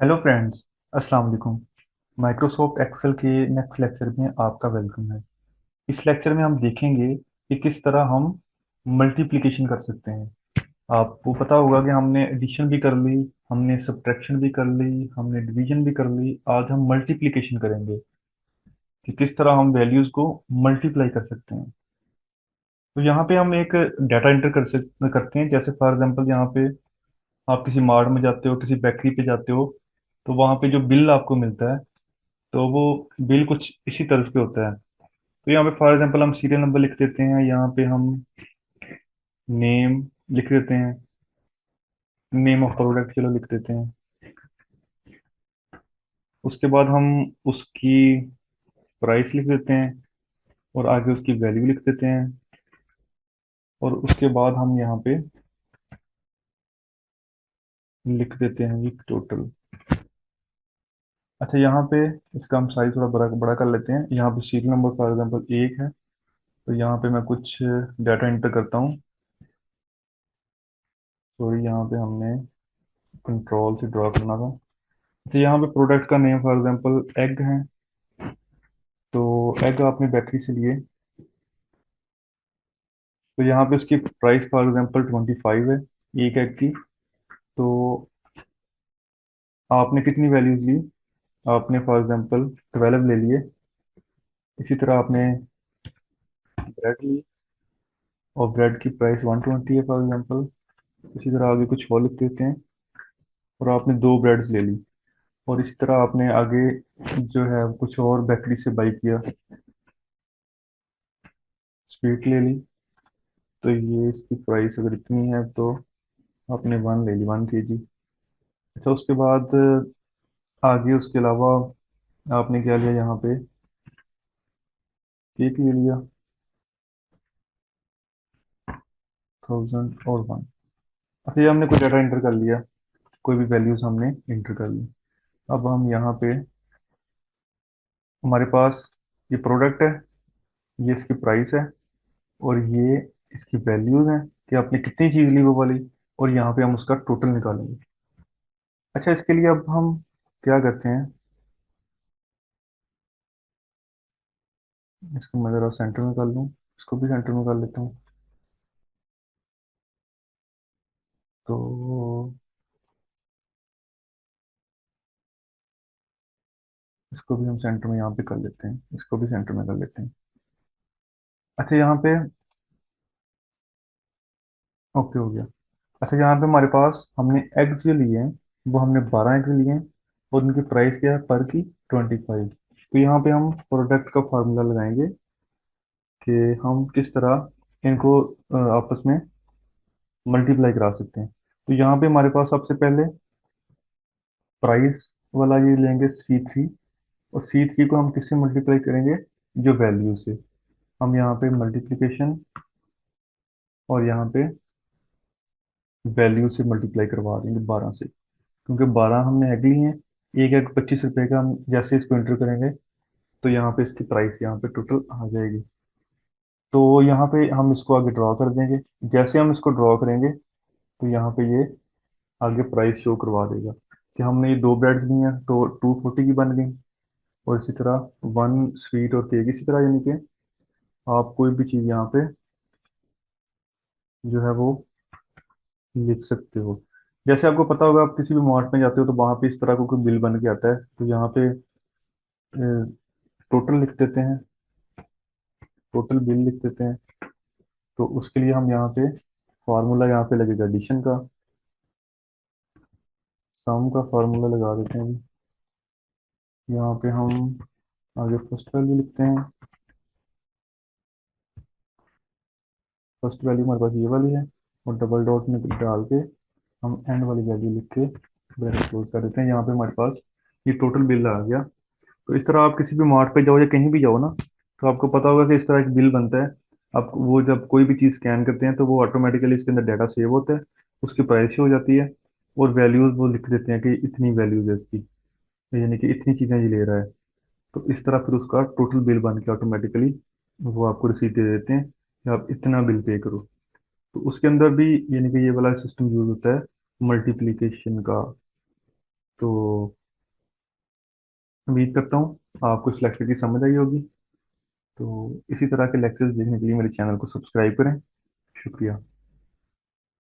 Hello friends. अस्सलाम वालेकुम। Microsoft Excel के नेक्स्ट लेक्चर में आपका वेलकम है। इस लेक्चर में हम देखेंगे कि किस तरह हम मल्टीप्लिकेशन कर सकते हैं। आपको पता होगा कि हमने एडिशन भी कर ली, हमने सब्ट्रैक्शन भी कर ली, हमने डिवीजन भी कर ली। आज हम मल्टीप्लिकेशन करेंगे कि किस तरह हम वैल्यूज को मल्टीप्लाई कर सकते हैं। तो यहाँ पे हम एक डाटा एंटर करते हैं। जैसे फॉर एग्जांपल यहाँ पे आप किसी मार्ट में जाते हो, किसी बेकरी पे जाते हो, तो वहाँ पे जो बिल आपको मिलता है, तो वो बिल कुछ इसी तरह पे होता है। तो यहाँ पे फॉर एग्जांपल हम सीरियल नंबर लिख देते हैं, यहाँ पे हम नेम लिख देते हैं, नेम ऑफ प्रोडक्ट चलो लिख देते हैं। उसके बाद हम उसकी प्राइस लिख देते हैं और आगे उसकी वैल्यू लिख देते हैं। और उसके बाद हम यहाँ पे लिख देते हैं ये टोटल। अच्छा, यहाँ पे इसका हम साइज थोड़ा बड़ा बड़ा कर लेते हैं। यहाँ पे सीरियल नंबर फॉर एग्जांपल एक है, तो यहाँ पे मैं कुछ डाटा एंटर करता हूँ। सॉरी, यहाँ पे हमने कंट्रोल से ड्रॉ करना था। तो यहाँ पे प्रोडक्ट का नेम फॉर एग्जांपल एग है, तो एग आपने बेकरी से लिए, तो यहाँ पे उसकी प्राइस फॉर एग्जांपल 25 है एक एग की। तो आपने कितनी वैल्यूज ली? आपने फॉर एग्जांपल 12 ले लिए। इसी तरह आपने ब्रेड ली और ब्रेड की प्राइस 120 है फॉर एग्जांपल। इसी तरह आगे कुछ और लिख देते हैं। और आपने दो ब्रेड्स ले ली। और इसी तरह आपने आगे जो है कुछ और बेकरी से बाई किया, स्वीट ले ली। तो ये इसकी प्राइस अगर इतनी है तो आपने वन ले ली, 1 kg। अच्छा, उसके बाद आगे उसके अलावा आपने क्या लिया? यहाँ पे केक ले लिया, 1001। अच्छा, ये हमने कोई डाटा इंटर कर लिया, कोई भी वैल्यूज हमने इंटर कर ली। अब हम यहाँ पे, हमारे पास ये प्रोडक्ट है, ये इसकी प्राइस है, और ये इसकी वैल्यूज हैं कि आपने कितनी चीज ली वो वाली। और यहाँ पे हम उसका टोटल निकालेंगे। अच्छा, इसके लिए अब हम क्या करते हैं, इसको मैं जरा सेंटर में कर लूँ, इसको भी सेंटर में कर लेता हूँ। तो इसको भी हम सेंटर में यहाँ पे कर लेते हैं, इसको भी सेंटर में कर लेते हैं। अच्छा, यहाँ पे ओके हो गया। अच्छा, यहाँ पे हमारे पास हमने एग्स जो लिए हैं, वो हमने 12 एग्स लिए हैं। और उनकी प्राइस क्या है पर की? 25। तो यहाँ पे हम प्रोडक्ट का फार्मूला लगाएंगे कि हम किस तरह इनको आपस में मल्टीप्लाई करा सकते हैं। तो यहाँ पे हमारे पास सबसे पहले प्राइस वाला ये लेंगे C3। और C3 को हम किससे मल्टीप्लाई करेंगे? जो वैल्यू से। हम यहाँ पे मल्टीप्लिकेशन और यहाँ पे वैल्यू से मल्टीप्लाई करवा देंगे 12 से, क्योंकि 12 हमने एग ली हैं। एक एग 25 रुपए का, हम जैसे इसको एंटर करेंगे तो यहाँ पे इसकी प्राइस यहाँ पे टोटल आ जाएगी। तो यहाँ पे हम इसको आगे ड्रॉ कर देंगे। जैसे हम इसको ड्रॉ करेंगे तो यहाँ पे ये आगे प्राइस शो करवा देगा कि हमने ये दो ब्रेड्स ली हैं तो 240 की बन गई। और इसी तरह वन स्वीट और केक, इसी तरह, यानी कि आप कोई भी चीज़ यहाँ पे जो है वो लिख सकते हो। जैसे आपको पता होगा, आप किसी भी मार्ट में जाते हो तो वहाँ पे इस तरह का कोई बिल बन के आता है, तो यहाँ पे टोटल लिख देते हैं, टोटल बिल लिख देते हैं। तो उसके लिए हम यहाँ पे फार्मूला यहाँ पे लगेगा एडिशन का, सम का फार्मूला लगा देते हैं। यहाँ पे हम आगे फर्स्ट वैल्यू लिखते हैं। फर्स्ट वैल्यू हमारे पास ये वाली है, और डबल डॉट में डाल के हम एंड वाली वैल्यू लिख के ब्रैकेट क्लोज कर देते हैं। यहाँ पे हमारे पास ये टोटल बिल आ गया। तो इस तरह आप किसी भी मार्ट पे जाओ या कहीं भी जाओ ना, तो आपको पता होगा कि इस तरह एक बिल बनता है। आप वो जब कोई भी चीज़ स्कैन करते हैं तो वो ऑटोमेटिकली इसके अंदर डाटा सेव होता है, उसकी प्राइस हो जाती है, और वैल्यूज वो लिख देते हैं कि इतनी वैल्यूज है इसकी, यानी कि इतनी चीज़ें ये ले रहा है। तो इस तरह फिर उसका टोटल बिल बन के ऑटोमेटिकली वो आपको रिसीट दे देते हैं कि आप इतना बिल पे करो। तो उसके अंदर भी यानी कि ये वाला सिस्टम यूज होता है मल्टीप्लिकेशन का। तो उम्मीद करता हूँ आपको इस लेक्चर की समझ आई होगी। तो इसी तरह के लेक्चर्स देखने के लिए मेरे चैनल को सब्सक्राइब करें। शुक्रिया।